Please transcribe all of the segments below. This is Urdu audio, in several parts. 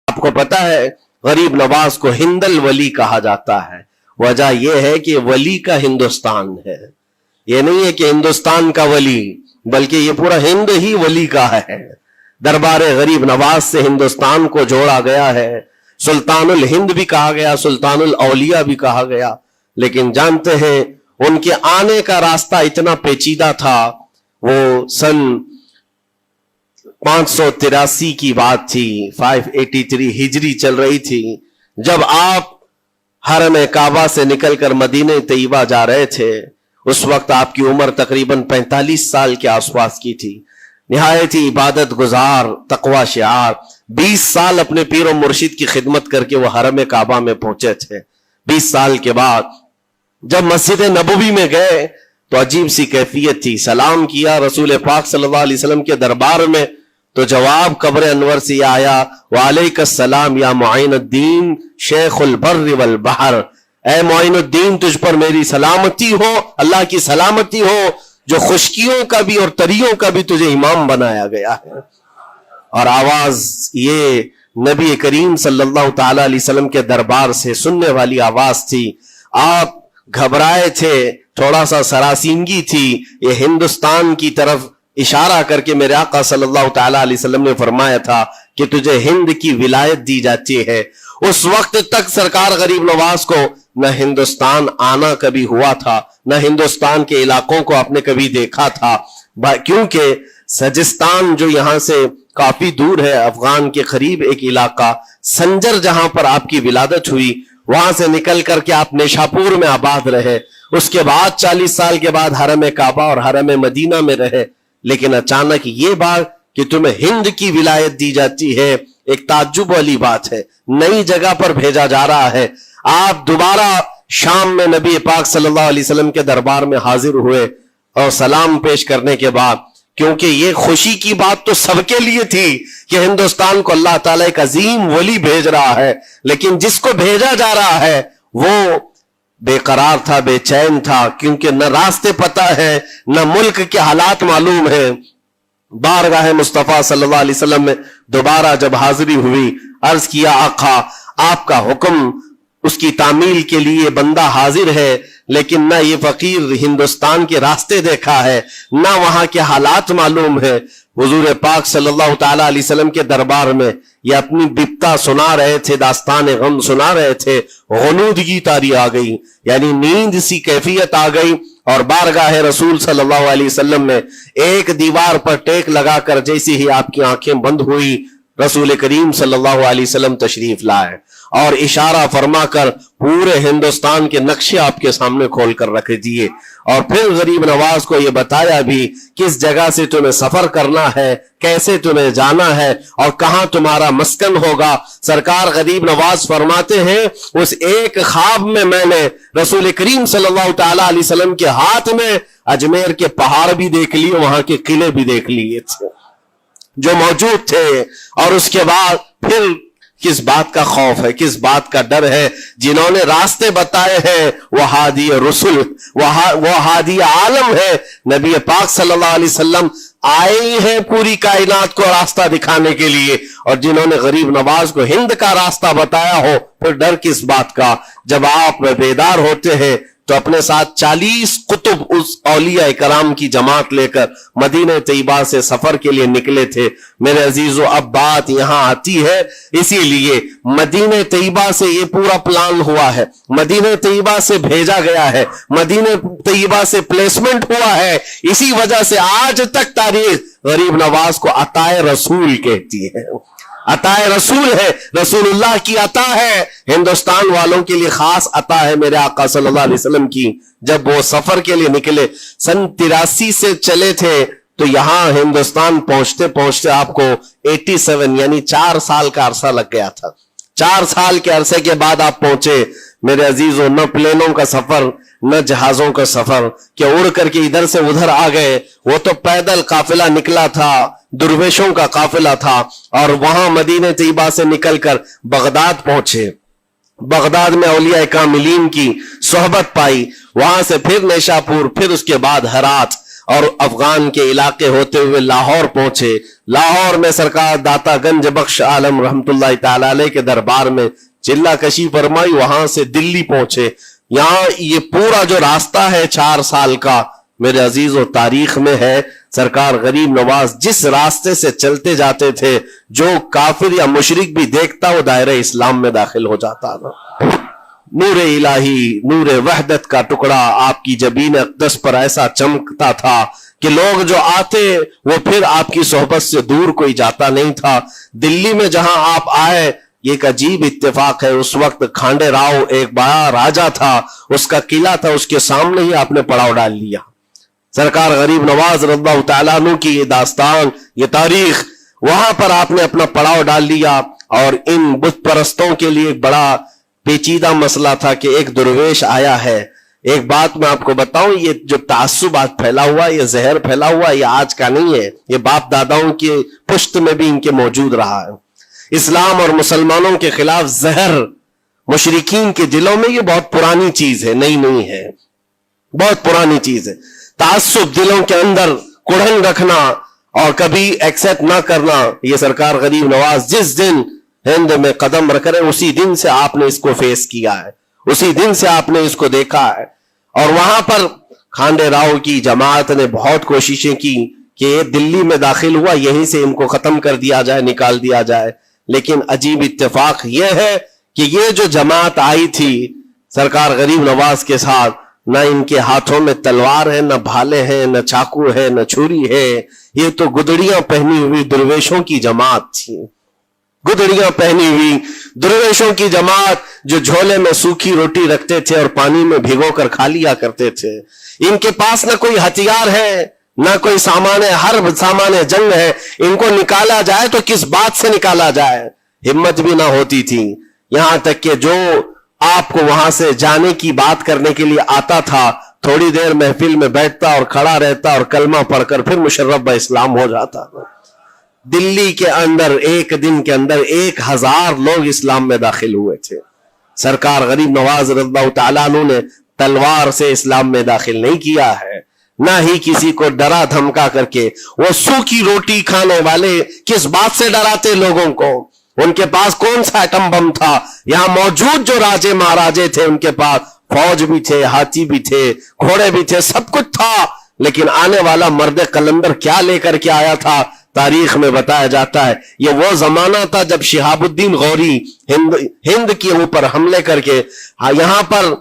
آپ کو پتا ہے غریب نواز کو ہند الولی کہا جاتا ہے، وجہ یہ ہے کہ ولی کا ہندوستان ہے، یہ نہیں ہے کہ ہندوستان کا ولی، بلکہ یہ پورا ہند ہی ولی کا ہے۔ دربار غریب نواز سے ہندوستان کو جوڑا گیا ہے، سلطان الہند بھی کہا گیا، سلطان الاولیاء بھی کہا گیا، لیکن جانتے ہیں ان کے آنے کا راستہ اتنا پیچیدہ تھا۔ وہ سن 583 کی بات تھی، 583 ہجری چل رہی تھی، جب آپ حرم کعبہ سے نکل کر مدینہ طیبہ جا رہے تھے۔ اس وقت آپ کی عمر تقریباً 45 سال کے آس پاس کی تھی، نہایت ہی عبادت گزار، تقوی شعار، 20 سال اپنے پیر و مرشد کی خدمت کر کے وہ حرم کعبہ میں پہنچے تھے۔ 20 سال کے بعد جب مسجد نبوی میں گئے تو عجیب سی کیفیت تھی، سلام کیا رسول پاک صلی اللہ علیہ وسلم کے دربار میں، تو جواب قبر انور سے یہ آیا، وعلیک السلام یا معین الدین شیخ البر والبحر، اے معین الدین تجھ پر میری سلامتی ہو، اللہ کی سلامتی ہو جو خشکیوں کا بھی اور تریوں کا بھی تجھے امام بنایا گیا ہے۔ اور آواز یہ نبی کریم صلی اللہ تعالی علیہ وسلم کے دربار سے سننے والی آواز تھی۔ آپ گھبرائے تھے، تھوڑا سا سراسیمگی تھی، یہ ہندوستان کی طرف اشارہ کر کے میرے آقا صلی اللہ تعالی علیہ وسلم نے فرمایا تھا کہ تجھے ہند کی ولایت دی جاتی ہے۔ اس وقت تک سرکار غریب نواز کو نہ ہندوستان آنا کبھی ہوا تھا، نہ ہندوستان کے علاقوں کو آپ نے کبھی دیکھا تھا، کیونکہ سجستان جو یہاں سے کافی دور ہے، افغان کے قریب ایک علاقہ سنجر، جہاں پر آپ کی ولادت ہوئی، وہاں سے نکل کر کے آپ نیشاپور میں آباد رہے، اس کے بعد 40 سال کے بعد حرم کعبہ اور حرم مدینہ میں رہے، لیکن اچانک یہ بات کہ تمہیں ہند کی ولایت دی جاتی ہے، ایک تعجب والی بات ہے، نئی جگہ پر بھیجا جا رہا ہے۔ آپ دوبارہ شام میں نبی پاک صلی اللہ علیہ وسلم کے دربار میں حاضر ہوئے اور سلام پیش کرنے کے بعد، کیونکہ یہ خوشی کی بات تو سب کے لیے تھی کہ ہندوستان کو اللہ تعالیٰ ایک عظیم ولی بھیج رہا ہے، لیکن جس کو بھیجا جا رہا ہے وہ بے قرار تھا، بے چین تھا، کیونکہ نہ راستے پتہ ہے، نہ ملک کے حالات معلوم ہیں۔ بارگاہ مصطفیٰ صلی اللہ علیہ وسلم میں دوبارہ جب حاضری ہوئی، عرض کیا آقا آپ کا حکم، اس کی تعمیل کے لیے بندہ حاضر ہے، لیکن نہ یہ فقیر ہندوستان کے راستے دیکھا ہے، نہ وہاں کے حالات معلوم ہے۔ حضور پاک صلی اللہ تعالی علیہ وسلم کے دربار میں یہ اپنی بپتا سنا رہے تھے، داستان غم سنا رہے تھے، غنودگی طاری آ گئی، یعنی نیند سی کیفیت آ گئی، اور بارگاہ رسول صلی اللہ علیہ وسلم میں ایک دیوار پر ٹیک لگا کر جیسی ہی آپ کی آنکھیں بند ہوئی، رسول کریم صلی اللہ علیہ وسلم تشریف لائے اور اشارہ فرما کر پورے ہندوستان کے نقشے آپ کے سامنے کھول کر رکھ دیے، اور پھر غریب نواز کو یہ بتایا بھی کس جگہ سے تمہیں سفر کرنا ہے، کیسے تمہیں جانا ہے اور کہاں تمہارا مسکن ہوگا۔ سرکار غریب نواز فرماتے ہیں اس ایک خواب میں میں نے رسول کریم صلی اللہ تعالی علیہ وسلم کے ہاتھ میں اجمیر کے پہاڑ بھی دیکھ لیے، وہاں کے قلعے بھی دیکھ لیے تھے جو موجود تھے، اور اس کے بعد پھر کس بات کا خوف ہے، کس بات کا ڈر ہے؟ جنہوں نے راستے بتائے ہیں وہ ہادی رسول، وہ ہادی عالم ہے، نبی پاک صلی اللہ علیہ وسلم آئے ہی ہیں پوری کائنات کو راستہ دکھانے کے لیے، اور جنہوں نے غریب نواز کو ہند کا راستہ بتایا ہو، پھر ڈر کس بات کا؟ جب آپ بیدار ہوتے ہیں تو اپنے ساتھ 40 قطب اس اولیاء کرام کی جماعت لے کر مدینہ طیبہ سے سفر کے لیے نکلے تھے۔ میرے عزیزو، اب بات یہاں آتی ہے، اسی لیے مدینہ طیبہ سے یہ پورا پلان ہوا ہے، مدینہ طیبہ سے بھیجا گیا ہے، مدینہ طیبہ سے پلیسمنٹ ہوا ہے، اسی وجہ سے آج تک تاریخ غریب نواز کو عطائے رسول کہتی ہے۔ عطائے رسول ہے، رسول اللہ کی عطا ہے، ہندوستان والوں کے لیے خاص عطا ہے میرے آقا صلی اللہ علیہ وسلم کی۔ جب وہ سفر کے لیے نکلے، سن 83 سے چلے تھے، تو یہاں ہندوستان پہنچتے پہنچتے آپ کو 87 یعنی 4 سال کا عرصہ لگ گیا تھا۔ 4 سال کے عرصے کے بعد آپ پہنچے میرے عزیزوں، نہ پلینوں کا سفر، نہ جہازوں کا سفر کہ اڑ کر کے ادھر سے ادھر آ گئے، وہ تو پیدل قافلہ نکلا تھا، درویشوں کا قافلہ تھا، اور وہاں مدینہ طیبہ سے نکل کر بغداد پہنچے، بغداد میں اولیاء کاملین کی صحبت پائی، وہاں سے پھر نیشاپور، پھر اس کے بعد ہرات، اور افغان کے علاقے ہوتے ہوئے لاہور پہنچے. لاہور میں سرکار داتا گنج بخش عالم رحمت اللہ تعالی علیہ کے دربار میں چلہ کشی فرمائی. وہاں سے دلی پہنچے. یہاں یہ پورا جو راستہ ہے 4 سال کا میرے عزیز و تاریخ میں ہے. سرکار غریب نواز جس راستے سے چلتے جاتے تھے جو کافر یا مشرک بھی دیکھتا وہ دائرہ اسلام میں داخل ہو جاتا تھا. نور الہی، نور وحدت کا ٹکڑا آپ کی جبین اقدس پر ایسا چمکتا تھا کہ لوگ جو آتے وہ پھر آپ کی صحبت سے دور کوئی جاتا نہیں تھا. دلی میں جہاں آپ آئے یہ ایک عجیب اتفاق ہے. اس وقت کھانڈے راؤ ایک بڑا راجا تھا، اس کا قلعہ تھا، اس کے سامنے ہی آپ نے پڑاؤ ڈال لیا. سرکار غریب نواز رضی اللہ تعالیٰ عنہ کی یہ داستان، یہ تاریخ، وہاں پر آپ نے اپنا پڑاؤ ڈال لیا. اور ان بت پرستوں کے لیے ایک بڑا پیچیدہ مسئلہ تھا کہ ایک درویش آیا ہے. ایک بات میں آپ کو بتاؤں، یہ جو تعصب آج پھیلا ہوا، یہ زہر پھیلا ہوا، یہ آج کا نہیں ہے، یہ باپ داداؤں کی پشت میں بھی ان کے موجود رہا ہے. اسلام اور مسلمانوں کے خلاف زہر مشرکین کے دلوں میں یہ بہت پرانی چیز ہے، نئی نہیں ہے، بہت پرانی چیز ہے. تعصب دلوں کے اندر کڑھن رکھنا اور کبھی ایکسپٹ نہ کرنا، یہ سرکار غریب نواز جس دن ہند میں قدم رکھ رہے اسی دن سے آپ نے اس کو فیس کیا ہے، اسی دن سے آپ نے اس کو دیکھا ہے. اور وہاں پر کھانڈے راؤ کی جماعت نے بہت کوششیں کی کہ یہ دلی میں داخل ہوا، یہیں سے ان کو ختم کر دیا جائے، نکال دیا جائے. لیکن عجیب اتفاق یہ ہے کہ یہ جو جماعت آئی تھی سرکار غریب نواز کے ساتھ، نہ ان کے ہاتھوں میں تلوار ہے، نہ بھالے ہیں، نہ چاقو ہے، نہ چھری ہے. یہ تو گدڑیاں پہنی ہوئی درویشوں کی جماعت تھی، گدڑیاں پہنی ہوئی درویشوں کی جماعت جو جھولے میں سوکھی روٹی رکھتے تھے اور پانی میں بھگو کر کھا لیا کرتے تھے. ان کے پاس نہ کوئی ہتھیار ہے، نہ کوئی سامان حرب، سامان جنگ ہے. ان کو نکالا جائے تو کس بات سے نکالا جائے، ہمت بھی نہ ہوتی تھی. یہاں تک کہ جو آپ کو وہاں سے جانے کی بات کرنے کے لیے آتا تھا تھوڑی دیر محفل میں بیٹھتا اور کھڑا رہتا اور کلمہ پڑھ کر پھر مشرف با اسلام ہو جاتا. دلی کے اندر ایک دن کے اندر 1000 لوگ اسلام میں داخل ہوئے تھے. سرکار غریب نواز رضی اللہ تعالیٰ عنہ نے تلوار سے اسلام میں داخل نہیں کیا ہے، نہ ہی کسی کو ڈرا دھمکا کر کے. وہ سوکھی روٹی کھانے والے کس بات سے ڈراتے لوگوں کو؟ ان کے پاس کون سا ایٹم بم تھا؟ یہاں موجود جو راجے مہاراجے تھے ان کے پاس فوج بھی تھے، ہاتھی بھی تھے، گھوڑے بھی تھے، سب کچھ تھا. لیکن آنے والا مرد قلندر کیا لے کر کے آیا تھا تاریخ میں بتایا جاتا ہے. یہ وہ زمانہ تھا جب شہاب الدین غوری ہند کے اوپر حملے کر کے یہاں پر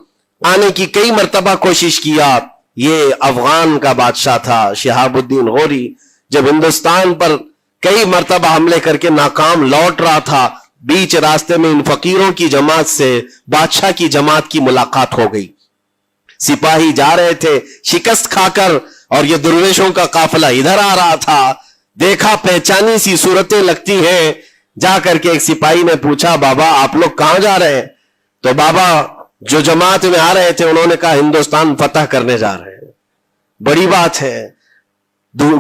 آنے کی کئی مرتبہ کوشش کیا. یہ افغان کا بادشاہ تھا شہاب الدین غوری، جب ہندوستان پر کئی مرتبہ حملے کر کے ناکام لوٹ رہا تھا، بیچ راستے میں ان فقیروں کی جماعت سے بادشاہ کی جماعت کی ملاقات ہو گئی. سپاہی جا رہے تھے شکست کھا کر اور یہ درویشوں کا قافلہ ادھر آ رہا تھا. دیکھا پہچانی سی صورتیں لگتی ہیں. جا کر کے ایک سپاہی نے پوچھا بابا آپ لوگ کہاں جا رہے ہیں؟ تو بابا جو جماعت میں آ رہے تھے انہوں نے کہا ہندوستان فتح کرنے جا رہے ہیں. بڑی بات ہے.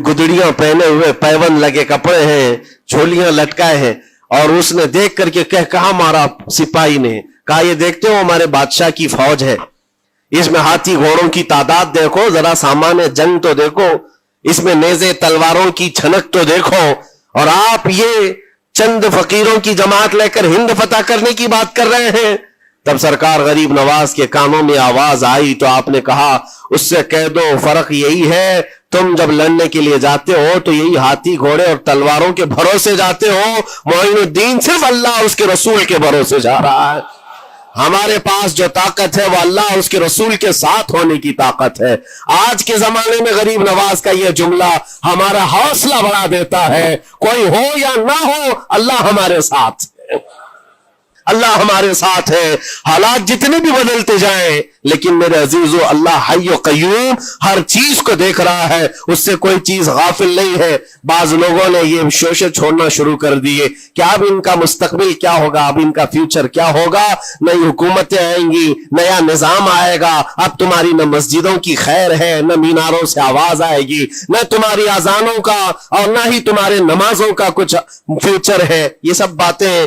گدڑیاں پہنے ہوئے، پیون لگے کپڑے ہیں، جھولیاں لٹکائے ہیں. اور اس نے دیکھ کر کے کہا مارا سپاہی نے، کہا یہ دیکھتے ہو ہمارے بادشاہ کی فوج ہے، اس میں ہاتھی گھوڑوں کی تعداد دیکھو، ذرا سامان جنگ تو دیکھو، اس میں نیزے تلواروں کی چھنک تو دیکھو، اور آپ یہ چند فقیروں کی جماعت لے کر ہند فتح کرنے کی بات کر رہے ہیں. تب سرکار غریب نواز کے کانوں میں آواز آئی تو آپ نے کہا اس سے کہہ دو فرق یہی ہے، تم جب لڑنے کے لیے جاتے ہو تو یہی ہاتھی گھوڑے اور تلواروں کے بھروسے جاتے ہو، معین الدین صرف اللہ اس کے رسول کے بھروسے جا رہا ہے. ہمارے پاس جو طاقت ہے وہ اللہ اس کے رسول کے ساتھ ہونے کی طاقت ہے. آج کے زمانے میں غریب نواز کا یہ جملہ ہمارا حوصلہ بڑھا دیتا ہے. کوئی ہو یا نہ ہو اللہ ہمارے ساتھ ہے، اللہ ہمارے ساتھ ہے. حالات جتنے بھی بدلتے جائیں لیکن میرے عزیزو اللہ حی و قیوم ہر چیز کو دیکھ رہا ہے، اس سے کوئی چیز غافل نہیں ہے. بعض لوگوں نے یہ شوشے چھوڑنا شروع کر دیے کہ اب ان کا مستقبل کیا ہوگا، اب ان کا فیوچر کیا ہوگا، نئی حکومتیں آئیں گی، نیا نظام آئے گا، اب تمہاری نہ مسجدوں کی خیر ہے، نہ میناروں سے آواز آئے گی، نہ تمہاری اذانوں کا اور نہ ہی تمہارے نمازوں کا کچھ فیوچر ہے. یہ سب باتیں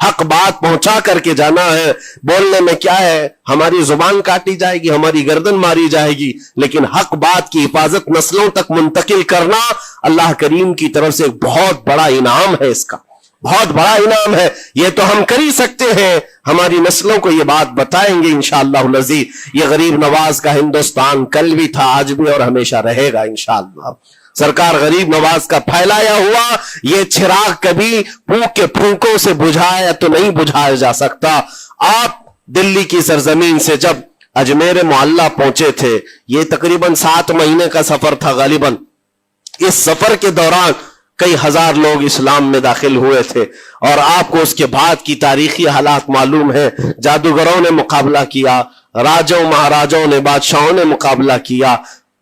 حق بات پہنچا کر کے جانا ہے. بولنے میں کیا ہے, ہماری زبان کاٹی جائے گی, ہماری گردن ماری جائے گی, لیکن حق بات کی حفاظت نسلوں تک منتقل کرنا اللہ کریم کی طرف سے ایک بہت بڑا انعام ہے. اس کا بہت بڑا انعام ہے. یہ تو ہم کر ہی سکتے ہیں, ہماری نسلوں کو یہ بات بتائیں گے انشاءاللہ العزیز. یہ غریب نواز کا ہندوستان کل بھی تھا, آج بھی اور ہمیشہ رہے گا انشاءاللہ. سرکار غریب نواز کا پھیلایا ہوا یہ چراغ کبھی پھونک کے پھونکوں سے بجھایا تو نہیں بجھایا جا سکتا. آپ دلی کی سرزمین سے جب اجمیر معلیٰ پہنچے تھے, یہ تقریباً 7 مہینے کا سفر تھا غالباً. اس سفر کے دوران کئی ہزار لوگ اسلام میں داخل ہوئے تھے, اور آپ کو اس کے بعد کی تاریخی حالات معلوم ہے. جادوگروں نے مقابلہ کیا, راجوں مہاراجوں نے, بادشاہوں نے مقابلہ کیا,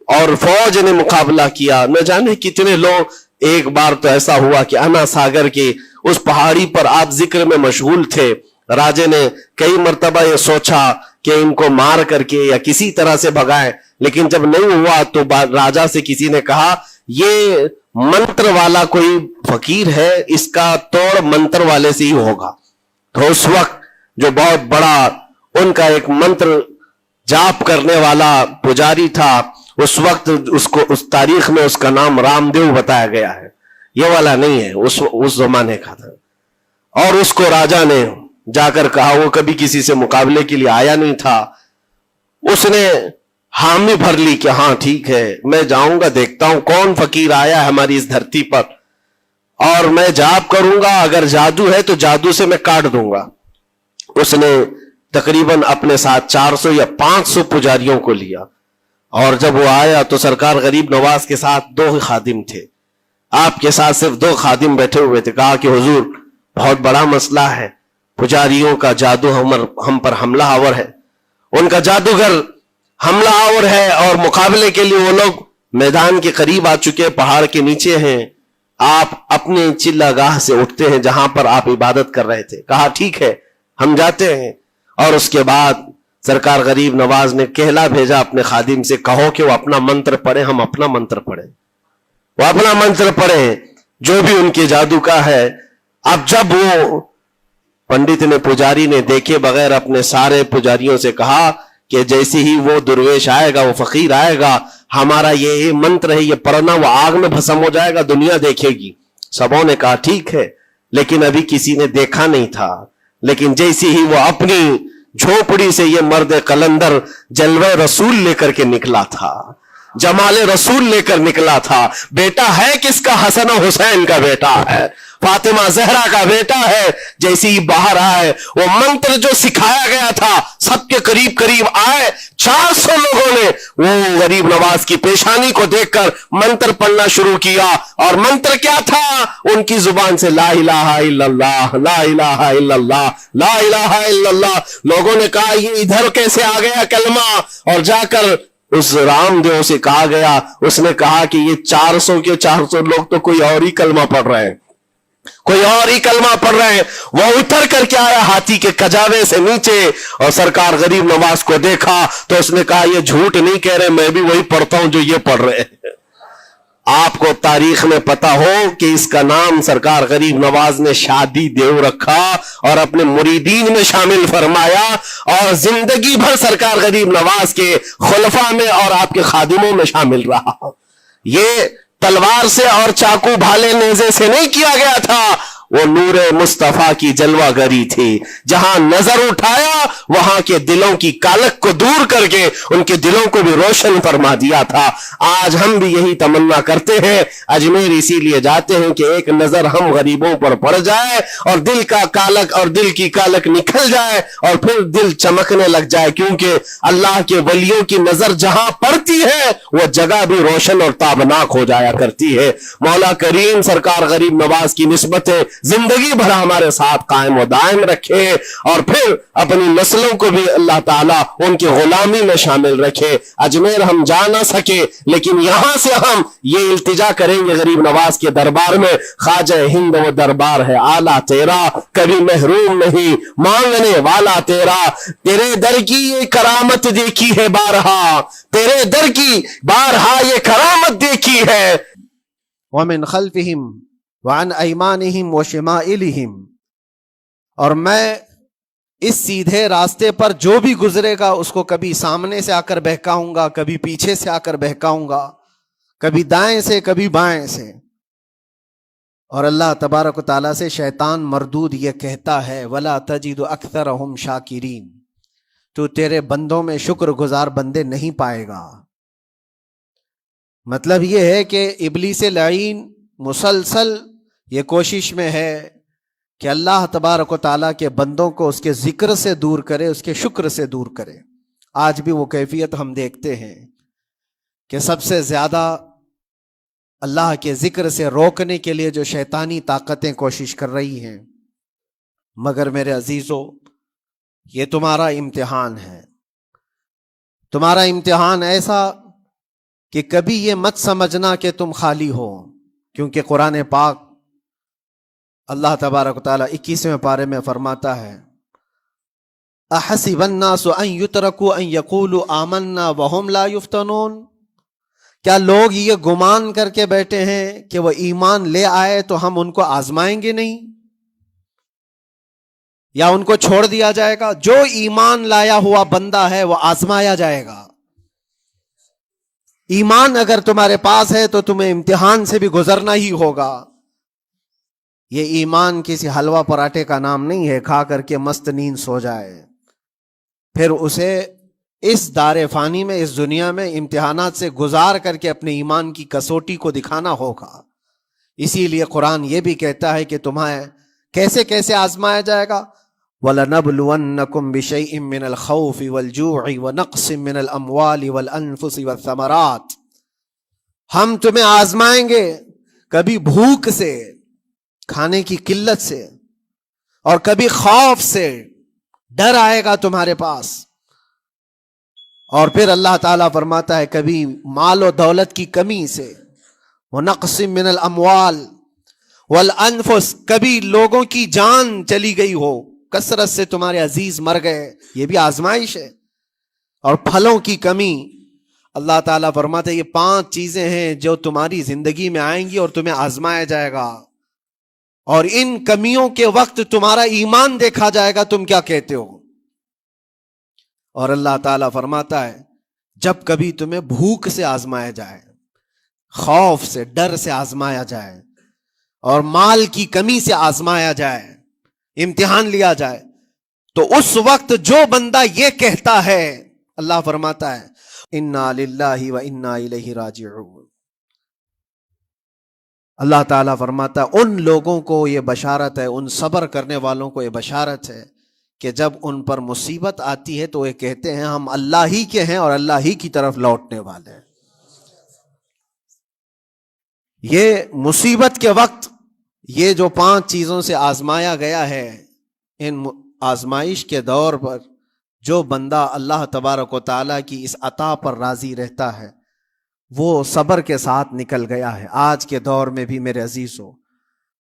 اور فوج نے مقابلہ کیا, نہ جانے کتنے لوگ. ایک بار تو ایسا ہوا کہ انا ساگر کی اس پہاڑی پر آپ ذکر میں مشغول تھے. راجے نے کئی مرتبہ یہ سوچا کہ ان کو مار کر کے یا کسی طرح سے بھگائے, لیکن جب نہیں ہوا تو راجا سے کسی نے کہا یہ منتر والا کوئی فقیر ہے, اس کا توڑ منتر والے سے ہی ہوگا. تو اس وقت جو بہت بڑا ان کا ایک منتر جاپ کرنے والا پجاری تھا, اس وقت اس تاریخ میں اس کا نام رام دیو بتایا گیا ہے, یہ والا نہیں ہے, اس زمانے کا تھا. اور اس کو راجا نے جا کر کہا, وہ کبھی کسی سے مقابلے کے لیے آیا نہیں تھا, اس نے حامی بھر لی کہ ہاں ٹھیک ہے میں جاؤں گا, دیکھتا ہوں کون فقیر آیا ہے ہماری اس دھرتی پر, اور میں جاپ کروں گا, اگر جادو ہے تو جادو سے میں کاٹ دوں گا. اس نے تقریباً اپنے ساتھ 400 یا 500 پجاریوں کو لیا, اور جب وہ آیا تو سرکار غریب نواز کے ساتھ 2 خادم تھے, آپ کے ساتھ صرف 2 خادم بیٹھے ہوئے تھے. کہا کہ حضور بہت بڑا مسئلہ ہے, پجاریوں کا جادو ہم پر حملہ آور ہے, ان کا جادوگر حملہ آور ہے, اور مقابلے کے لیے وہ لوگ میدان کے قریب آ چکے, پہاڑ کے نیچے ہیں. آپ اپنے چلہ گاہ سے اٹھتے ہیں جہاں پر آپ عبادت کر رہے تھے. کہا ٹھیک ہے ہم جاتے ہیں. اور اس کے بعد سرکار غریب نواز نے کہلا بھیجا اپنے خادم سے, کہو کہ وہ اپنا منتر پڑھیں, ہم اپنا منتر پڑھیں. وہ اپنا منتر پڑھیں جو بھی ان کے جادو کا ہے. اب جب وہ پنڈت نے, پجاری نے دیکھے بغیر اپنے سارے پجاریوں سے کہا کہ جیسے ہی وہ درویش آئے گا, وہ فقیر آئے گا, ہمارا یہ منتر ہے یہ پڑھنا, وہ آگ میں بھسم ہو جائے گا, دنیا دیکھے گی. سبوں نے کہا ٹھیک ہے, لیکن ابھی کسی نے دیکھا نہیں تھا. لیکن جیسے ہی وہ اپنی جھوپڑی سے یہ مرد قلندر جلوہ رسول لے کر کے نکلا تھا, جمال رسول لے کر نکلا تھا. بیٹا ہے کس کا؟ حسن و حسین کا بیٹا ہے, فاطمہ زہرا کا بیٹا ہے. جیسے ہی باہر آئے, وہ منتر جو سکھایا گیا تھا سب کے قریب قریب آئے. 400 لوگوں نے وہ غریب نواز کی پیشانی کو دیکھ کر منتر پڑھنا شروع کیا. اور منتر کیا تھا ان کی زبان سے؟ لا الہ الا اللہ, لا الہ الا اللہ, لا الہ الا اللہ. لوگوں نے کہا یہ ادھر کیسے آ گیا کلمہ؟ اور جا کر اس رام دیو سے کہا گیا, اس نے کہا کہ یہ 400 کے 400 لوگ تو کوئی اور ہی کلمہ پڑھ رہے ہیں, کوئی اور ہی کلمہ پڑھ رہے ہیں. وہ اتر کر کے آیا ہاتھی کے کجاوے سے نیچے, اور سرکار غریب نواز کو دیکھا تو اس نے کہا یہ جھوٹ نہیں کہہ رہے, میں بھی وہی پڑھتا ہوں جو یہ پڑھ رہے ہیں. آپ کو تاریخ میں پتا ہو کہ اس کا نام سرکار غریب نواز نے شادی دیو رکھا اور اپنے مریدین میں شامل فرمایا, اور زندگی بھر سرکار غریب نواز کے خلفاء میں اور آپ کے خادموں میں شامل رہا. یہ تلوار سے اور چاقو بھالے نیزے سے نہیں کیا گیا تھا, وہ نور مصطفیٰ کی جلوہ گری تھی. جہاں نظر اٹھایا وہاں کے دلوں کی کالک کو دور کر کے ان کے دلوں کو بھی روشن فرما دیا تھا. آج ہم بھی یہی تمنا کرتے ہیں, اجمیر اسی لیے جاتے ہیں کہ ایک نظر ہم غریبوں پر پڑ جائے اور دل کا کالک اور دل کی کالک نکل جائے اور پھر دل چمکنے لگ جائے, کیونکہ اللہ کے ولیوں کی نظر جہاں پڑتی ہے وہ جگہ بھی روشن اور تابناک ہو جایا کرتی ہے. مولا کریم سرکار غریب نواز کی نسبتیں زندگی بھر ہمارے ساتھ قائم و دائم رکھے, اور پھر اپنی نسلوں کو بھی اللہ تعالیٰ ان کی غلامی میں شامل رکھے. اجمیر ہم جا نہ سکے, لیکن یہاں سے ہم یہ التجا کریں گے غریب نواز کے دربار میں, خواجہ ہند وہ دربار ہے آلہ تیرا, کبھی محروم نہیں مانگنے والا تیرا. تیرے در کی یہ کرامت دیکھی ہے بارہا, تیرے در کی بارہا یہ کرامت دیکھی ہے. ومن خلفهم وعن أيمانهم وشمائلهم اور میں اس سیدھے راستے پر جو بھی گزرے گا اس کو کبھی سامنے سے آ کر بہکاؤں گا، کبھی پیچھے سے آ کر بہکاؤں گا، کبھی دائیں سے کبھی بائیں سے۔ اور اللہ تبارک و تعالیٰ سے شیطان مردود یہ کہتا ہے وَلَا تَجِدُ أَكْثَرَهُمْ شَاكِرِينَ، تو تیرے بندوں میں شکر گزار بندے نہیں پائے گا۔ مطلب یہ ہے کہ ابلیس لعین مسلسل یہ کوشش میں ہے کہ اللہ تبارک و تعالیٰ کے بندوں کو اس کے ذکر سے دور کرے، اس کے شکر سے دور کرے۔ آج بھی وہ کیفیت ہم دیکھتے ہیں کہ سب سے زیادہ اللہ کے ذکر سے روکنے کے لیے جو شیطانی طاقتیں کوشش کر رہی ہیں، مگر میرے عزیزو یہ تمہارا امتحان ہے، تمہارا امتحان ایسا کہ کبھی یہ مت سمجھنا کہ تم خالی ہو، کیونکہ قرآن پاک اللہ تبارک و تعالیٰ 21ویں پارے میں فرماتا ہے احسب الناس ان یترکوا ان یقولوا آمنا وهم لا یفتنون، کیا لوگ یہ گمان کر کے بیٹھے ہیں کہ وہ ایمان لے آئے تو ہم ان کو آزمائیں گے نہیں، یا ان کو چھوڑ دیا جائے گا؟ جو ایمان لایا ہوا بندہ ہے وہ آزمایا جائے گا۔ ایمان اگر تمہارے پاس ہے تو تمہیں امتحان سے بھی گزرنا ہی ہوگا۔ یہ ایمان کسی حلوہ پراٹھے کا نام نہیں ہے کھا کر کے مست نیند سو جائے، پھر اسے اس دار فانی میں، اس دنیا میں امتحانات سے گزار کر کے اپنے ایمان کی کسوٹی کو دکھانا ہوگا۔ اسی لیے قرآن یہ بھی کہتا ہے کہ تمہیں کیسے کیسے آزمایا جائے گا، وَلَنَبْلُوَنَّكُمْ بِشَيْءٍ مِّنَ الْخَوْفِ وَالْجُوعِ وَنَقْصٍ مِّنَ الْأَمْوَالِ وَالْأَنفُسِ وَالثَّمَرَاتِ، ہم تمہیں آزمائیں گے کبھی بھوک سے، کھانے کی قلت سے، اور کبھی خوف سے، ڈر آئے گا تمہارے پاس، اور پھر اللہ تعالیٰ فرماتا ہے کبھی مال و دولت کی کمی سے، وَنَقْصٍ مِّنَ الْأَمْوَالِ وَالْأَنفُسِ، کبھی لوگوں کی جان چلی گئی ہو، کثرت سے تمہارے عزیز مر گئے، یہ بھی آزمائش ہے، اور پھلوں کی کمی۔ اللہ تعالیٰ فرماتے ہیں یہ 5 چیزیں ہیں جو تمہاری زندگی میں آئیں گی اور تمہیں آزمایا جائے گا، اور ان کمیوں کے وقت تمہارا ایمان دیکھا جائے گا تم کیا کہتے ہو۔ اور اللہ تعالیٰ فرماتا ہے جب کبھی تمہیں بھوک سے آزمایا جائے، خوف سے، ڈر سے آزمایا جائے، اور مال کی کمی سے آزمایا جائے، امتحان لیا جائے، تو اس وقت جو بندہ یہ کہتا ہے، اللہ فرماتا ہے انا للہ و انا الیہ راجعون، اللہ تعالیٰ فرماتا ہے ان لوگوں کو یہ بشارت ہے، ان صبر کرنے والوں کو یہ بشارت ہے کہ جب ان پر مصیبت آتی ہے تو یہ کہتے ہیں ہم اللہ ہی کے ہیں اور اللہ ہی کی طرف لوٹنے والے ہیں۔ یہ مصیبت کے وقت یہ جو 5 چیزوں سے آزمایا گیا ہے، ان آزمائش کے دور پر جو بندہ اللہ تبارک و تعالیٰ کی اس عطا پر راضی رہتا ہے وہ صبر کے ساتھ نکل گیا ہے۔ آج کے دور میں بھی میرے عزیزو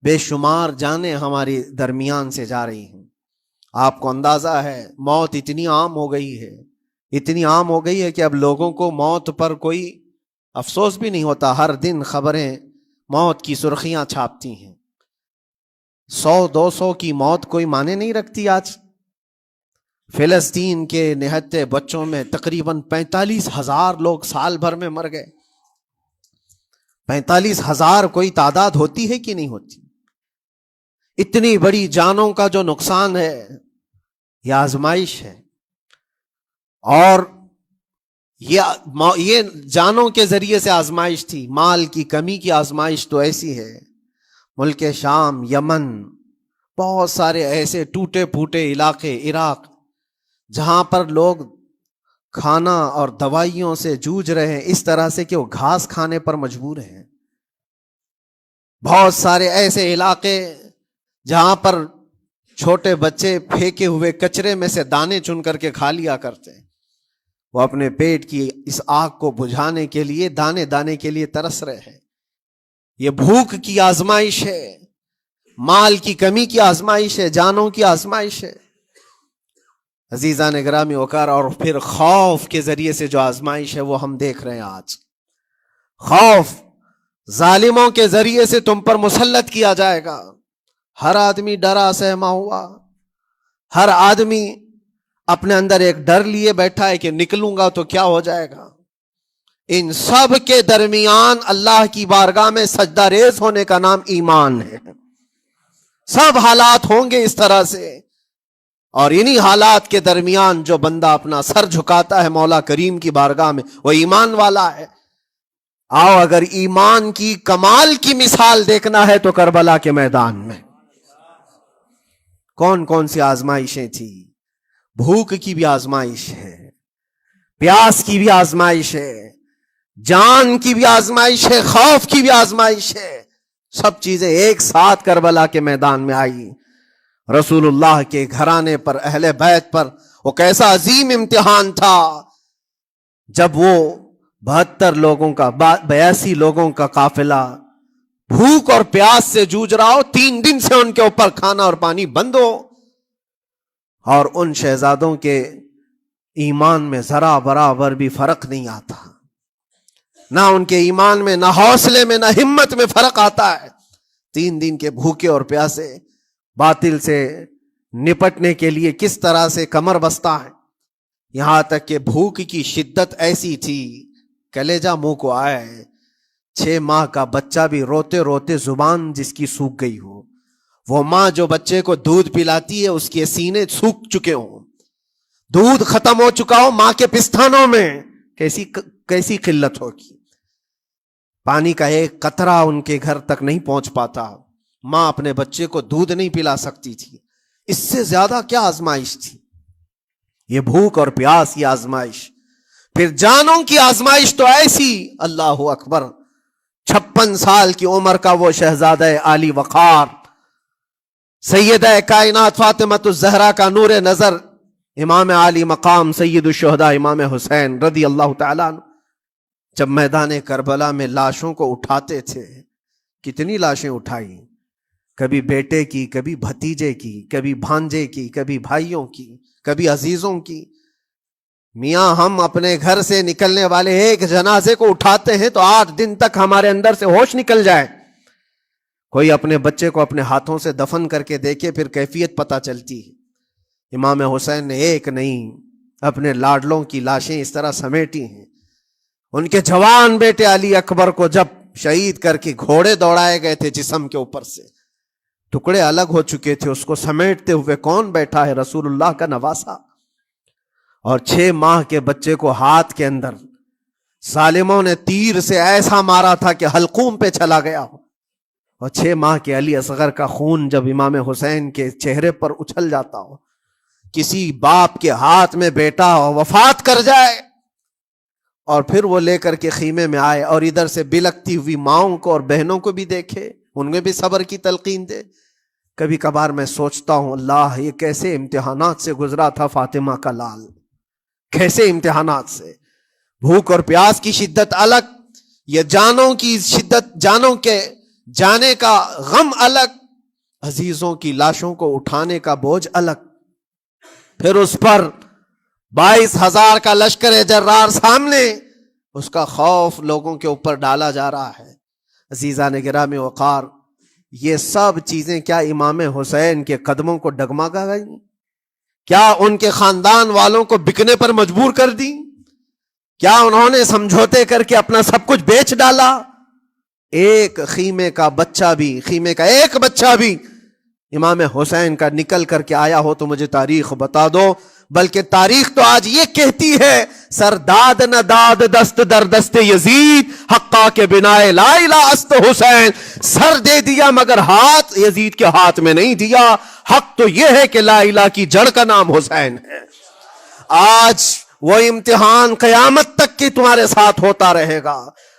بے شمار جانیں ہماری درمیان سے جا رہی ہیں، آپ کو اندازہ ہے موت اتنی عام ہو گئی ہے، اتنی عام ہو گئی ہے کہ اب لوگوں کو موت پر کوئی افسوس بھی نہیں ہوتا۔ ہر دن خبریں موت کی سرخیاں چھاپتی ہیں، 100-200 کی موت کوئی معنی نہیں رکھتی۔ آج فلسطین کے نہتے بچوں میں تقریباً 45,000 لوگ سال بھر میں مر گئے۔ 45,000 کوئی تعداد ہوتی ہے کہ نہیں ہوتی؟ اتنی بڑی جانوں کا جو نقصان ہے یہ آزمائش ہے، اور یہ جانوں کے ذریعے سے آزمائش تھی۔ مال کی کمی کی آزمائش تو ایسی ہے، ملک شام، یمن، بہت سارے ایسے ٹوٹے پھوٹے علاقے، عراق، جہاں پر لوگ کھانا اور دوائیوں سے جوجھ رہے ہیں اس طرح سے کہ وہ گھاس کھانے پر مجبور ہیں۔ بہت سارے ایسے علاقے جہاں پر چھوٹے بچے پھینکے ہوئے کچرے میں سے دانے چن کر کے کھا لیا کرتے ہیں، وہ اپنے پیٹ کی اس آگ کو بجھانے کے لیے دانے دانے کے لیے ترس رہے ہیں۔ یہ بھوک کی آزمائش ہے، مال کی کمی کی آزمائش ہے، جانوں کی آزمائش ہے۔ عزیزان گرامی وقار، اور پھر خوف کے ذریعے سے جو آزمائش ہے وہ ہم دیکھ رہے ہیں آج۔ خوف ظالموں کے ذریعے سے تم پر مسلط کیا جائے گا، ہر آدمی ڈرا سہما ہوا، ہر آدمی اپنے اندر ایک ڈر لیے بیٹھا ہے کہ نکلوں گا تو کیا ہو جائے گا. ان سب کے درمیان اللہ کی بارگاہ میں سجدہ ریز ہونے کا نام ایمان ہے. سب حالات ہوں گے اس طرح سے، اور انہی حالات کے درمیان جو بندہ اپنا سر جھکاتا ہے مولا کریم کی بارگاہ میں وہ ایمان والا ہے. آؤ اگر ایمان کی کمال کی مثال دیکھنا ہے تو کربلا کے میدان میں کون کون سی آزمائشیں تھی. بھوک کی بھی آزمائش ہے، پیاس کی بھی آزمائش ہے، جان کی بھی آزمائش ہے، خوف کی بھی آزمائش ہے. سب چیزیں ایک ساتھ کربلا کے میدان میں آئی. رسول اللہ کے گھرانے پر، اہل بیت پر وہ کیسا عظیم امتحان تھا جب وہ 72 لوگوں کا 82 لوگوں کا قافلہ بھوک اور پیاس سے جوجھ رہا ہو، 3 دن سے ان کے اوپر کھانا اور پانی بند ہو، اور ان شہزادوں کے ایمان میں ذرا برابر بھی فرق نہیں آتا. نہ ان کے ایمان میں، نہ حوصلے میں، نہ ہمت میں فرق آتا ہے. 3 دن کے بھوکے اور پیاسے باطل سے نپٹنے کے لیے کس طرح سے کمر بستہ ہے. یہاں تک کہ بھوک کی شدت ایسی تھی کلیجہ منہ کو آئے. 6 ماہ کا بچہ بھی روتے روتے زبان جس کی سوکھ گئی ہو، وہ ماں جو بچے کو دودھ پلاتی ہے اس کے سینے سوکھ چکے ہوں، دودھ ختم ہو چکا ہو ماں کے پستانوں میں، کیسی قلت ہوگی. پانی کا ایک قطرہ ان کے گھر تک نہیں پہنچ پاتا. ماں اپنے بچے کو دودھ نہیں پلا سکتی تھی. اس سے زیادہ کیا آزمائش تھی یہ بھوک اور پیاس، یہ آزمائش. پھر جانوں کی آزمائش تو ایسی، اللہ اکبر. 56 سال کی عمر کا وہ شہزادہ عالی وقار، سیدہ کائنات فاطمۃ الزہرا کا نور نظر، امام عالی مقام سید الشہداء امام حسین رضی اللہ تعالیٰ عنہ، جب میدان کربلا میں لاشوں کو اٹھاتے تھے، کتنی لاشیں اٹھائی، کبھی بیٹے کی، کبھی بھتیجے کی، کبھی بھانجے کی، کبھی بھائیوں کی، کبھی عزیزوں کی. میاں ہم اپنے گھر سے نکلنے والے ایک جنازے کو اٹھاتے ہیں تو 8 دن تک ہمارے اندر سے ہوش نکل جائے. کوئی اپنے بچے کو اپنے ہاتھوں سے دفن کر کے دیکھے پھر کیفیت پتہ چلتی ہے. امام حسین نے ایک نہیں اپنے لاڈلوں کی لاشیں اس طرح سمیٹی ہیں. ان کے جوان بیٹے علی اکبر کو جب شہید کر کے گھوڑے دوڑائے گئے تھے جسم کے اوپر سے، ٹکڑے الگ ہو چکے تھے، اس کو سمیٹتے ہوئے کون بیٹھا ہے؟ رسول اللہ کا نواسا. اور 6 ماہ کے بچے کو ہاتھ کے اندر ظالموں نے تیر سے ایسا مارا تھا کہ حلقوم پہ چلا گیا ہو. اور 6 ماہ کے علی اصغر کا خون جب امام حسین کے چہرے پر اچھل جاتا ہو، کسی باپ کے ہاتھ میں بیٹا وفات کر جائے اور پھر وہ لے کر کے خیمے میں آئے اور ادھر سے بلکتی ہوئی ماؤں کو اور بہنوں کو بھی دیکھے، ان میں بھی صبر کی تلقین دے. کبھی کبھار میں سوچتا ہوں اللہ یہ کیسے امتحانات سے گزرا تھا فاطمہ کا لال، کیسے امتحانات سے. بھوک اور پیاس کی شدت الگ، یہ جانوں کی شدت، جانوں کے جانے کا غم الگ، عزیزوں کی لاشوں کو اٹھانے کا بوجھ الگ. پھر اس پر 22,000 کا لشکر جرار سامنے، اس کا خوف لوگوں کے اوپر ڈالا جا رہا ہے. عزیزان گرامی وقار، یہ سب چیزیں کیا امام حسین کے قدموں کو ڈگمگا گئی؟ کیا ان کے خاندان والوں کو بکنے پر مجبور کر دی؟ کیا انہوں نے سمجھوتے کر کے اپنا سب کچھ بیچ ڈالا؟ ایک خیمے کا بچہ بھی، خیمے کا ایک بچہ بھی امام حسین کا نکل کر کے آیا ہو تو مجھے تاریخ بتا دو. بلکہ تاریخ تو آج یہ کہتی ہے سرداد نہ داد دست در دست یزید، حقا کے بنا لا الہ است حسین. سر دے دیا مگر ہاتھ یزید کے ہاتھ میں نہیں دیا. حق تو یہ ہے کہ لا الہ کی جڑ کا نام حسین ہے. آج وہ امتحان قیامت تک کی تمہارے ساتھ ہوتا رہے گا،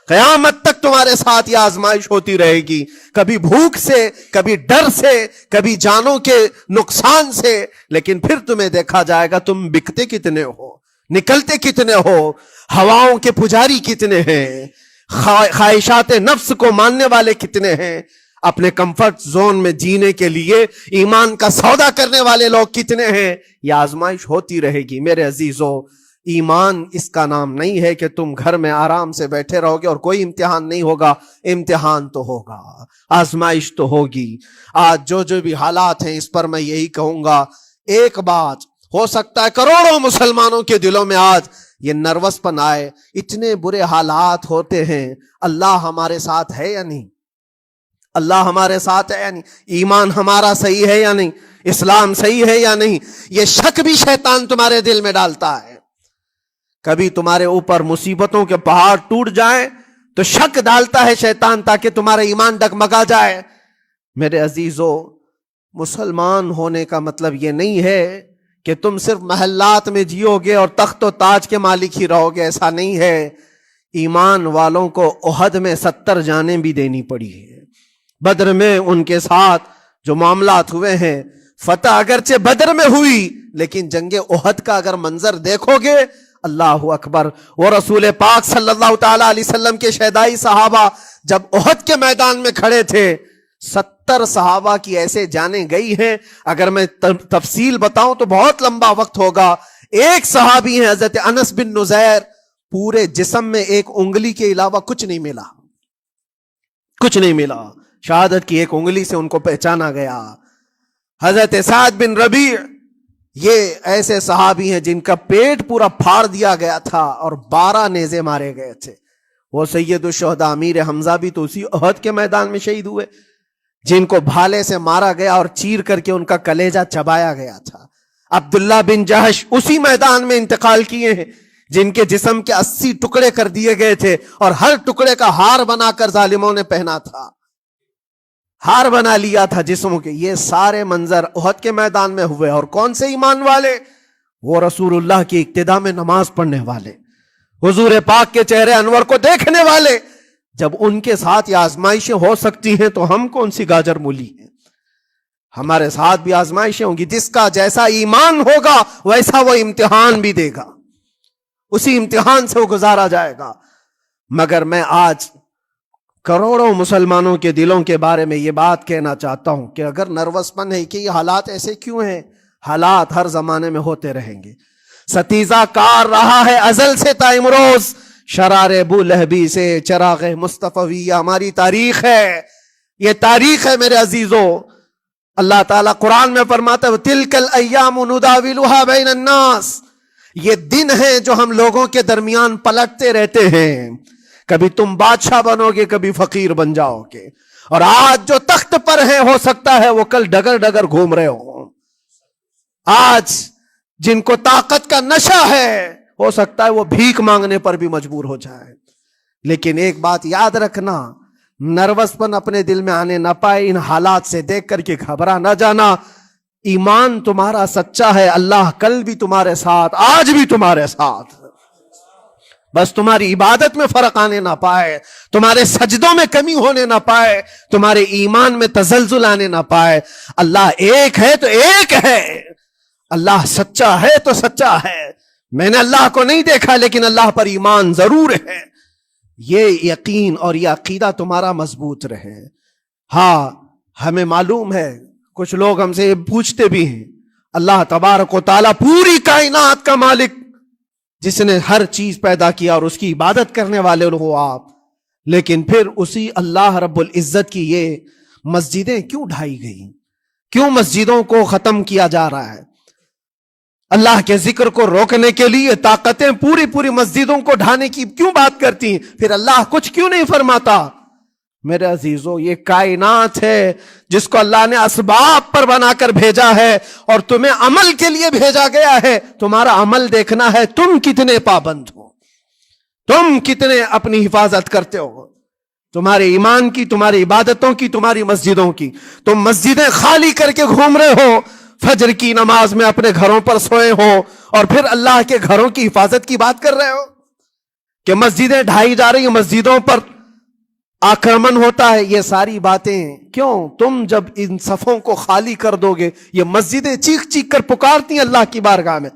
قیامت تک تمہارے ساتھ یہ آزمائش ہوتی رہے گی، کبھی بھوک سے، کبھی ڈر سے، کبھی جانوں کے نقصان سے. لیکن پھر تمہیں دیکھا جائے گا تم بکتے کتنے ہو، نکلتے کتنے ہو، ہواؤں کے پجاری کتنے ہیں، خواہشات نفس کو ماننے والے کتنے ہیں، اپنے کمفرٹ زون میں جینے کے لیے ایمان کا سودا کرنے والے لوگ کتنے ہیں. یہ آزمائش ہوتی رہے گی. میرے عزیزو، ایمان اس کا نام نہیں ہے کہ تم گھر میں آرام سے بیٹھے رہو گے اور کوئی امتحان نہیں ہوگا. امتحان تو ہوگا، آزمائش تو ہوگی. آج جو بھی حالات ہیں اس پر میں یہی کہوں گا ایک بات ہو سکتا ہے کروڑوں مسلمانوں کے دلوں میں آج یہ نروس پن آئے، اتنے برے حالات ہوتے ہیں، اللہ ہمارے ساتھ ہے یا نہیں؟ اللہ ہمارے ساتھ ہے یا نہیں؟ ایمان ہمارا صحیح ہے یا نہیں؟ اسلام صحیح ہے یا نہیں؟ یہ شک بھی شیطان تمہارے دل میں ڈالتا ہے۔ کبھی تمہارے اوپر مصیبتوں کے پہاڑ ٹوٹ جائیں تو شک ڈالتا ہے شیطان تاکہ تمہارا ایمان ڈگمگا جائے۔ میرے عزیزو، مسلمان ہونے کا مطلب یہ نہیں ہے کہ تم صرف محلات میں جیو گے اور تخت و تاج کے مالک ہی رہو گے، ایسا نہیں ہے۔ ایمان والوں کو احد میں 70 جانیں بھی دینی پڑی ہے۔ بدر میں ان کے ساتھ جو معاملات ہوئے ہیں، فتح اگرچہ بدر میں ہوئی لیکن جنگ احد کا اگر منظر دیکھو گے، اللہ اکبر، وہ رسول پاک صلی اللہ تعالی علیہ وسلم کے شہدائی صحابہ جب احد کے میدان میں کھڑے تھے، 70 صحابہ کی ایسے جانیں گئی ہیں، اگر میں تفصیل بتاؤں تو بہت لمبا وقت ہوگا۔ ایک صحابی ہیں حضرت انس بن نزیر، پورے جسم میں ایک انگلی کے علاوہ کچھ نہیں ملا، کچھ نہیں ملا، شہادت کی ایک انگلی سے ان کو پہچانا گیا۔ حضرت سعد بن ربیع، یہ ایسے صحابی ہیں جن کا پیٹ پورا پھاڑ دیا گیا تھا اور 12 نیزے مارے گئے تھے۔ وہ سید الشہداء امیر حمزہ بھی تو اسی احد کے میدان میں شہید ہوئے، جن کو بھالے سے مارا گیا اور چیر کر کے ان کا کلیجہ چبایا گیا تھا۔ عبداللہ بن جہش اسی میدان میں انتقال کیے ہیں، جن کے جسم کے 80 ٹکڑے کر دیے گئے تھے اور ہر ٹکڑے کا ہار بنا کر ظالموں نے پہنا تھا، ہار بنا لیا تھا جسموں کے۔ یہ سارے منظر احد کے میدان میں ہوئے، اور کون سے ایمان والے؟ وہ رسول اللہ کی اقتداء میں نماز پڑھنے والے، حضور پاک کے چہرے انور کو دیکھنے والے۔ جب ان کے ساتھ یہ آزمائشیں ہو سکتی ہیں تو ہم کون سی گاجر مولی ہیں؟ ہمارے ساتھ بھی آزمائشیں ہوں گی۔ جس کا جیسا ایمان ہوگا ویسا وہ امتحان بھی دے گا، اسی امتحان سے وہ گزارا جائے گا۔ مگر میں آج کروڑوں مسلمانوں کے دلوں کے بارے میں یہ بات کہنا چاہتا ہوں کہ اگر نروس پن ہے کہ یہ حالات ایسے کیوں ہیں، حالات ہر زمانے میں ہوتے رہیں گے۔ ستیزہ کار رہا ہے ازل سے تا امروز، شرار ابو لہبی سے چراغ مصطفی، یہ ہماری تاریخ ہے، یہ تاریخ ہے میرے عزیزو۔ اللہ تعالیٰ قرآن میں فرماتا ہے تِلْكَ الْأَيَّامُ نُدَاوِلُهَا بَيْنَ النَّاسِ، یہ دن ہیں جو ہم لوگوں کے درمیان پلٹتے رہتے ہیں، کبھی تم بادشاہ بنو گے، کبھی فقیر بن جاؤ گے، اور آج جو تخت پر ہیں ہو سکتا ہے وہ کل ڈگر ڈگر گھوم رہے ہوں۔ آج جن کو طاقت کا نشہ ہے ہو سکتا ہے وہ بھیک مانگنے پر بھی مجبور ہو جائے۔ لیکن ایک بات یاد رکھنا، نروس پن اپنے دل میں آنے نہ پائے، ان حالات سے دیکھ کر کے گھبرا نہ جانا۔ ایمان تمہارا سچا ہے، اللہ کل بھی تمہارے ساتھ، آج بھی تمہارے ساتھ، بس تمہاری عبادت میں فرق آنے نہ پائے، تمہارے سجدوں میں کمی ہونے نہ پائے، تمہارے ایمان میں تزلزل آنے نہ پائے۔ اللہ ایک ہے تو ایک ہے، اللہ سچا ہے تو سچا ہے۔ میں نے اللہ کو نہیں دیکھا لیکن اللہ پر ایمان ضرور ہے۔ یہ یقین اور یہ عقیدہ تمہارا مضبوط رہے۔ ہاں، ہمیں معلوم ہے، کچھ لوگ ہم سے پوچھتے بھی ہیں، اللہ تبارک و تعالیٰ پوری کائنات کا مالک، جس نے ہر چیز پیدا کیا اور اس کی عبادت کرنے والے ہو آپ، لیکن پھر اسی اللہ رب العزت کی یہ مسجدیں کیوں ڈھائی گئی؟ کیوں مسجدوں کو ختم کیا جا رہا ہے؟ اللہ کے ذکر کو روکنے کے لیے طاقتیں پوری مسجدوں کو ڈھانے کی کیوں بات کرتی ہیں؟ پھر اللہ کچھ کیوں نہیں فرماتا؟ میرے عزیزو، یہ کائنات ہے جس کو اللہ نے اسباب پر بنا کر بھیجا ہے اور تمہیں عمل کے لیے بھیجا گیا ہے۔ تمہارا عمل دیکھنا ہے، تم کتنے پابند ہو، تم کتنے اپنی حفاظت کرتے ہو، تمہارے ایمان کی، تمہاری عبادتوں کی، تمہاری مسجدوں کی۔ تم مسجدیں خالی کر کے گھوم رہے ہو، فجر کی نماز میں اپنے گھروں پر سوئے ہو، اور پھر اللہ کے گھروں کی حفاظت کی بات کر رہے ہو کہ مسجدیں ڈھائی جا رہی ہیں، مسجدوں پر آکرمن ہوتا ہے۔ یہ ساری باتیں کیوں؟ تم جب ان صفوں کو خالی کر دو گے، یہ مسجدیں چیخ چیخ کر پکارتی ہیں اللہ کی بارگاہ میں۔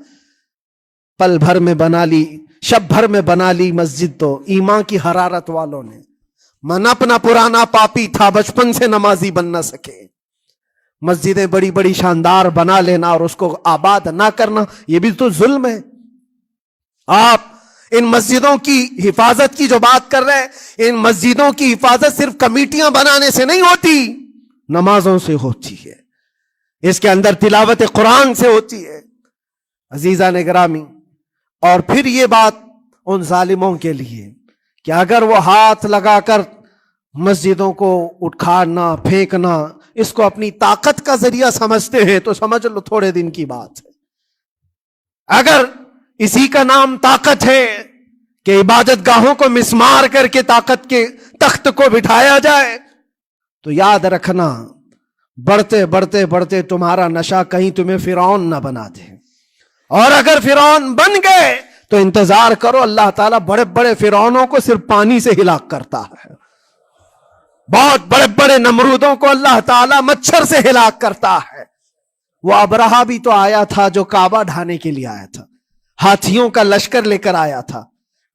پل بھر میں بنا لی، شب بھر میں بنا لی مسجد تو ایمان کی حرارت والوں نے۔ من اپنا پرانا پاپی تھا، بچپن سے نمازی بن نہ سکے۔ مسجدیں بڑی بڑی شاندار بنا لینا اور اس کو آباد نہ کرنا، یہ بھی تو ظلم ہے۔ آپ ان مسجدوں کی حفاظت کی جو بات کر رہے ہیں، ان مسجدوں کی حفاظت صرف کمیٹیاں بنانے سے نہیں ہوتی، نمازوں سے ہوتی ہے۔ اس کے اندر تلاوت قرآن سے ہوتی ہے عزیزان گرامی. اور پھر یہ بات ان ظالموں کے لیے کہ اگر وہ ہاتھ لگا کر مسجدوں کو اٹھانا پھینکنا اس کو اپنی طاقت کا ذریعہ سمجھتے ہیں تو سمجھ لو تھوڑے دن کی بات ہے. اگر اسی کا نام طاقت ہے کہ عبادت گاہوں کو مسمار کر کے طاقت کے تخت کو بٹھایا جائے تو یاد رکھنا بڑھتے بڑھتے بڑھتے تمہارا نشہ کہیں تمہیں فرعون نہ بنا دے. اور اگر فرعون بن گئے تو انتظار کرو، اللہ تعالیٰ بڑے بڑے فرعونوں کو صرف پانی سے ہلاک کرتا ہے. بہت بڑے بڑے نمرودوں کو اللہ تعالیٰ مچھر سے ہلاک کرتا ہے. وہ ابرہہ بھی تو آیا تھا جو کعبہ ڈھانے کے لیے آیا تھا، ہاتھیوں کا لشکر لے کر آیا تھا،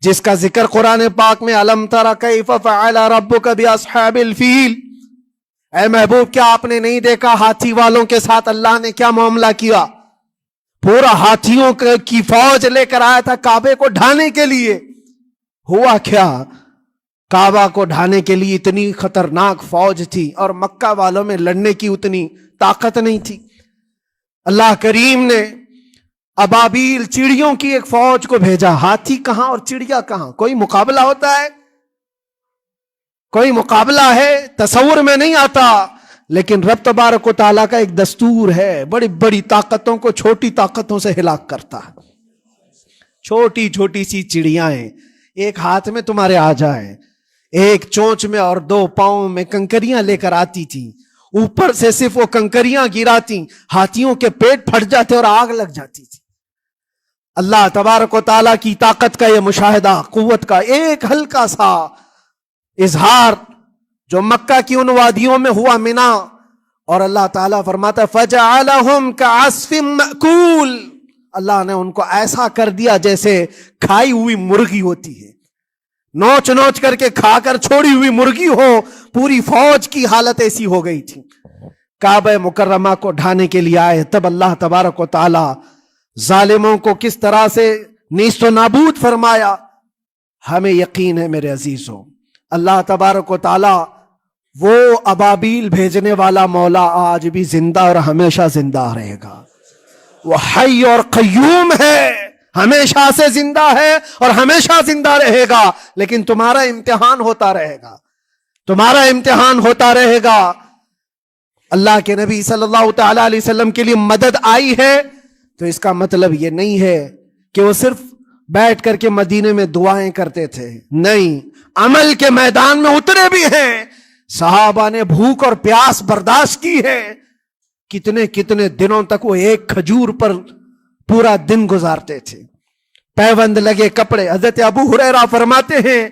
جس کا ذکر قرآن پاک میں الم تر کیف فعل ربک باصحاب الفیل. اے محبوب کیا آپ نے نہیں دیکھا ہاتھی والوں کے ساتھ اللہ نے کیا معاملہ کیا؟ پورا ہاتھیوں کی فوج لے کر آیا تھا کعبے کو ڈھانے کے لیے. ہوا کیا؟ کعبہ کو ڈھانے کے لیے اتنی خطرناک فوج تھی اور مکہ والوں میں لڑنے کی اتنی طاقت نہیں تھی. اللہ کریم نے ابابیل چڑیوں کی ایک فوج کو بھیجا. ہاتھی کہاں اور چڑیا کہاں؟ کوئی مقابلہ ہوتا ہے؟ کوئی مقابلہ ہے؟ تصور میں نہیں آتا. لیکن رب تبارک و تعالیٰ کا ایک دستور ہے، بڑی بڑی طاقتوں کو چھوٹی طاقتوں سے ہلاک کرتا ہے. چھوٹی چھوٹی سی چڑیاں ایک ہاتھ میں تمہارے آ جائے، ایک چونچ میں اور دو پاؤں میں کنکریاں لے کر آتی تھی، اوپر سے صرف وہ کنکریاں گراتی، ہاتھیوں کے پیٹ پھٹ جاتے اور آگ لگ جاتی تھی. اللہ تبارک و تعالیٰ کی طاقت کا یہ مشاہدہ، قوت کا ایک ہلکا سا اظہار جو مکہ کی ان وادیوں میں ہوا منا. اور اللہ تعالیٰ فرماتا ہے فَجَعَلَهُمْ كَعَصْفٍ مَأْكُولٍ. اللہ نے ان کو ایسا کر دیا جیسے کھائی ہوئی مرغی ہوتی ہے، نوچ نوچ کر کے کھا کر چھوڑی ہوئی مرغی ہو. پوری فوج کی حالت ایسی ہو گئی تھی. کعبہ مکرمہ کو ڈھانے کے لیے آئے تب اللہ تبارک و تعالی ظالموں کو کس طرح سے نیست و نابود فرمایا. ہمیں یقین ہے میرے عزیزوں، اللہ تبارک و تعالی وہ ابابیل بھیجنے والا مولا آج بھی زندہ اور ہمیشہ زندہ رہے گا. وہ حی اور قیوم ہے، ہمیشہ سے زندہ ہے اور ہمیشہ زندہ رہے گا. لیکن تمہارا امتحان ہوتا رہے گا، تمہارا امتحان ہوتا رہے گا. اللہ کے نبی صلی اللہ تعالی علیہ وسلم کے لیے مدد آئی ہے تو اس کا مطلب یہ نہیں ہے کہ وہ صرف بیٹھ کر کے مدینے میں دعائیں کرتے تھے. نہیں، عمل کے میدان میں اترے بھی ہیں. صحابہ نے بھوک اور پیاس برداشت کی ہے. کتنے کتنے دنوں تک وہ ایک کھجور پر پورا دن گزارتے تھے. پیوند لگے کپڑے. حضرت ابو ہریرہ فرماتے ہیں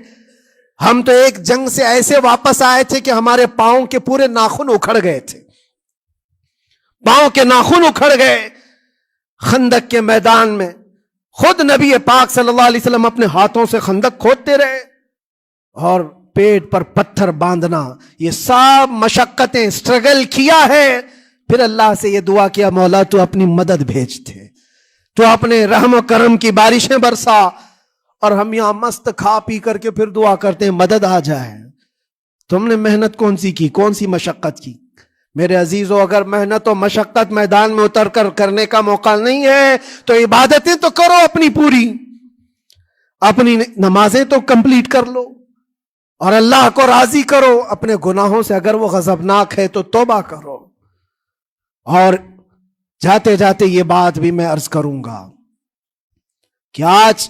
ہم تو ایک جنگ سے ایسے واپس آئے تھے کہ ہمارے پاؤں کے پورے ناخن اکھڑ گئے تھے، پاؤں کے ناخن اکھڑ گئے. خندق کے میدان میں خود نبی پاک صلی اللہ علیہ وسلم اپنے ہاتھوں سے خندق کھودتے رہے اور پیٹ پر پتھر باندھنا، یہ سب مشقتیں سٹرگل کیا ہے. پھر اللہ سے یہ دعا کیا مولا تو اپنی مدد بھیج دے، تو اپنے رحم و کرم کی بارشیں برسا. اور ہم یہاں مست کھا پی کر کے پھر دعا کرتے ہیں مدد آ جائے. تم نے محنت کون سی کی، کون سی مشقت کی؟ میرے عزیزوں اگر محنت و مشقت میدان میں اتر کر کرنے کا موقع نہیں ہے تو عبادتیں تو کرو اپنی پوری، اپنی نمازیں تو کمپلیٹ کر لو اور اللہ کو راضی کرو. اپنے گناہوں سے اگر وہ غضبناک ہے تو توبہ کرو. اور جاتے جاتے یہ بات بھی میں عرض کروں گا کہ آج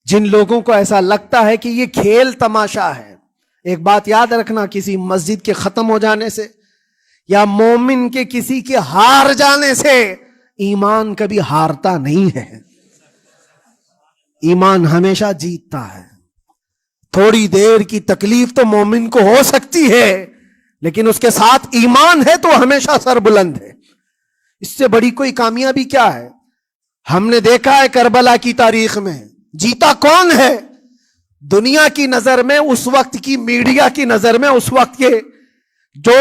جن لوگوں کو ایسا لگتا ہے کہ یہ کھیل تماشا ہے، ایک بات یاد رکھنا، کسی مسجد کے ختم ہو جانے سے یا مومن کے کسی کے ہار جانے سے ایمان کبھی ہارتا نہیں ہے. ایمان ہمیشہ جیتتا ہے. تھوڑی دیر کی تکلیف تو مومن کو ہو سکتی ہے لیکن اس کے ساتھ ایمان ہے تو ہمیشہ سر بلند ہے. اس سے بڑی کوئی کامیابی کیا ہے؟ ہم نے دیکھا ہے کربلا کی تاریخ میں جیتا کون ہے؟ دنیا کی نظر میں، اس وقت کی میڈیا کی نظر میں، اس وقت کے جو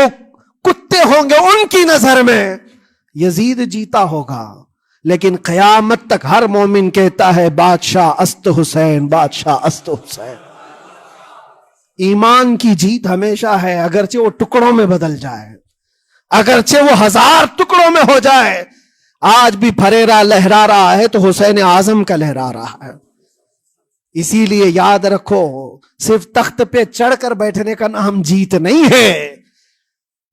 کتے ہوں گے ان کی نظر میں یزید جیتا ہوگا. لیکن قیامت تک ہر مومن کہتا ہے بادشاہ است حسین، بادشاہ است حسین. ایمان کی جیت ہمیشہ ہے اگرچہ وہ ٹکڑوں میں بدل جائے. اگرچہ وہ 1000 ٹکڑوں میں ہو جائے، آج بھی پھریرا لہرا رہا ہے تو حسین اعظم کا لہرا رہا ہے۔ اسی لیے یاد رکھو، صرف تخت پہ چڑھ کر بیٹھنے کا نام جیت نہیں ہے۔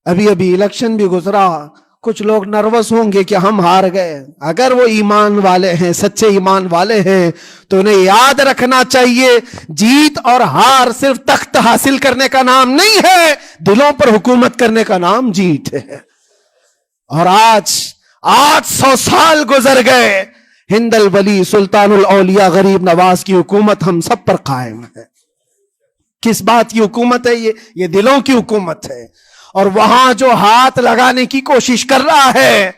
ابھی الیکشن بھی گزرا، کچھ لوگ نروس ہوں گے کہ ہم ہار گئے۔ اگر وہ ایمان والے ہیں، سچے ایمان والے ہیں، تو انہیں یاد رکھنا چاہیے جیت اور ہار صرف تخت حاصل کرنے کا نام نہیں ہے، دلوں پر حکومت کرنے کا نام جیت ہے۔ اور آج 800 سال گزر گئے، ہند الولی سلطان الاولیاء غریب نواز کی حکومت ہم سب پر قائم ہے۔ کس بات کی حکومت ہے یہ دلوں کی حکومت ہے۔ اور وہاں جو ہاتھ لگانے کی کوشش کر رہا ہے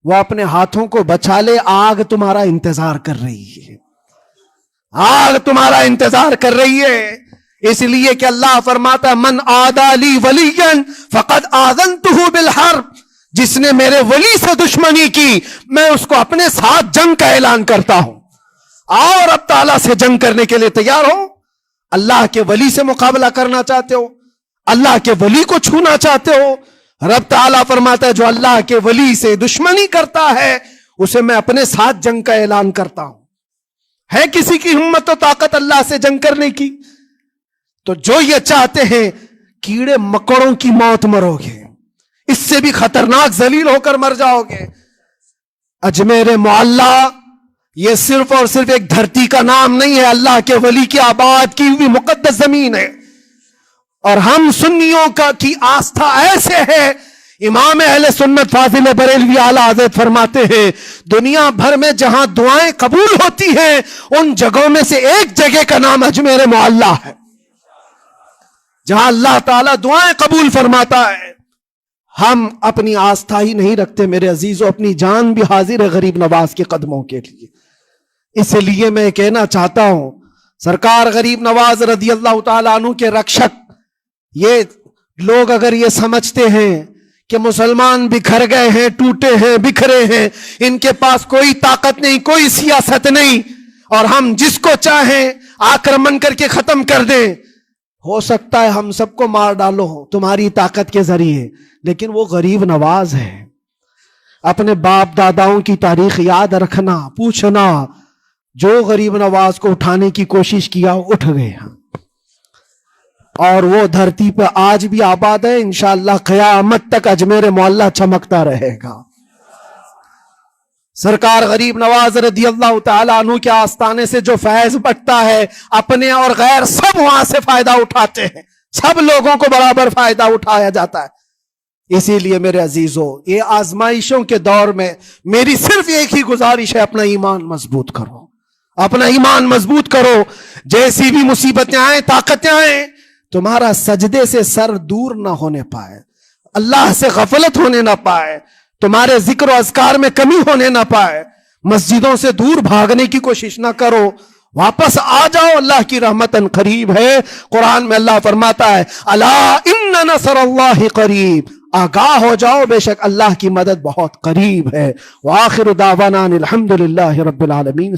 وہ اپنے ہاتھوں کو بچا لے، آگ تمہارا انتظار کر رہی ہے، آگ تمہارا انتظار کر رہی ہے۔ اس لیے کہ اللہ فرماتا من عادی لی ولیا فقد آذنتہ بالحرب، جس نے میرے ولی سے دشمنی کی میں اس کو اپنے ساتھ جنگ کا اعلان کرتا ہوں۔ اور اب تعالیٰ سے جنگ کرنے کے لیے تیار ہو؟ اللہ کے ولی سے مقابلہ کرنا چاہتے ہو؟ اللہ کے ولی کو چھونا چاہتے ہو؟ رب تعالیٰ فرماتا ہے جو اللہ کے ولی سے دشمنی کرتا ہے اسے میں اپنے ساتھ جنگ کا اعلان کرتا ہوں۔ ہے کسی کی ہمت و طاقت اللہ سے جنگ کرنے کی؟ تو جو یہ چاہتے ہیں کیڑے مکڑوں کی موت مرو گے، اس سے بھی خطرناک ذلیل ہو کر مر جاؤ گے۔ اجمیر معلیٰ یہ صرف اور صرف ایک دھرتی کا نام نہیں ہے، اللہ کے ولی کی آباد کی ہوئی مقدس زمین ہے۔ اور ہم سنیوں کی آستھا ایسے ہے، امام اہل سنت فاضل بریلوی اعلیٰ حضرت فرماتے ہیں دنیا بھر میں جہاں دعائیں قبول ہوتی ہیں ان جگہوں میں سے ایک جگہ کا نام اجمیر معلیٰ ہے، جہاں اللہ تعالیٰ دعائیں قبول فرماتا ہے۔ ہم اپنی آستھا ہی نہیں رکھتے میرے عزیزوں، اپنی جان بھی حاضر ہے غریب نواز کے قدموں کے لیے۔ اس لیے میں کہنا چاہتا ہوں سرکار غریب نواز رضی اللہ تعالیٰ عنہ کے رکشک، یہ لوگ اگر یہ سمجھتے ہیں کہ مسلمان بکھر گئے ہیں، ٹوٹے ہیں، بکھرے ہیں، ان کے پاس کوئی طاقت نہیں، کوئی سیاست نہیں، اور ہم جس کو چاہیں آکرمن کر کے ختم کر دیں، ہو سکتا ہے ہم سب کو مار ڈالو تمہاری طاقت کے ذریعے، لیکن وہ غریب نواز ہے۔ اپنے باپ داداؤں کی تاریخ یاد رکھنا، پوچھنا، جو غریب نواز کو اٹھانے کی کوشش کیا اٹھ گئے، اور وہ دھرتی پہ آج بھی آباد ہے۔ انشاءاللہ قیامت تک اجمیر معلیٰ چمکتا رہے گا۔ سرکار غریب نواز رضی اللہ تعالیٰ عنہ کے آستانے سے جو فیض بٹتا ہے، اپنے اور غیر سب وہاں سے فائدہ اٹھاتے ہیں، سب لوگوں کو برابر فائدہ اٹھایا جاتا ہے۔ اسی لیے میرے عزیزوں، یہ آزمائشوں کے دور میں میری صرف ایک ہی گزارش ہے، اپنا ایمان مضبوط کرو، اپنا ایمان مضبوط کرو۔ جیسی بھی مصیبتیں آئیں، طاقتیں آئیں، تمہارا سجدے سے سر دور نہ ہونے پائے، اللہ سے غفلت ہونے نہ پائے، تمہارے ذکر و اذکار میں کمی ہونے نہ پائے، مسجدوں سے دور بھاگنے کی کوشش نہ کرو، واپس آ جاؤ، اللہ کی رحمت قریب ہے۔ قرآن میں اللہ فرماتا ہے الا ان نصر اللہ قریب، آگاہ ہو جاؤ بے شک اللہ کی مدد بہت قریب ہے۔ وآخر دعوانا الحمدللہ رب العالمین۔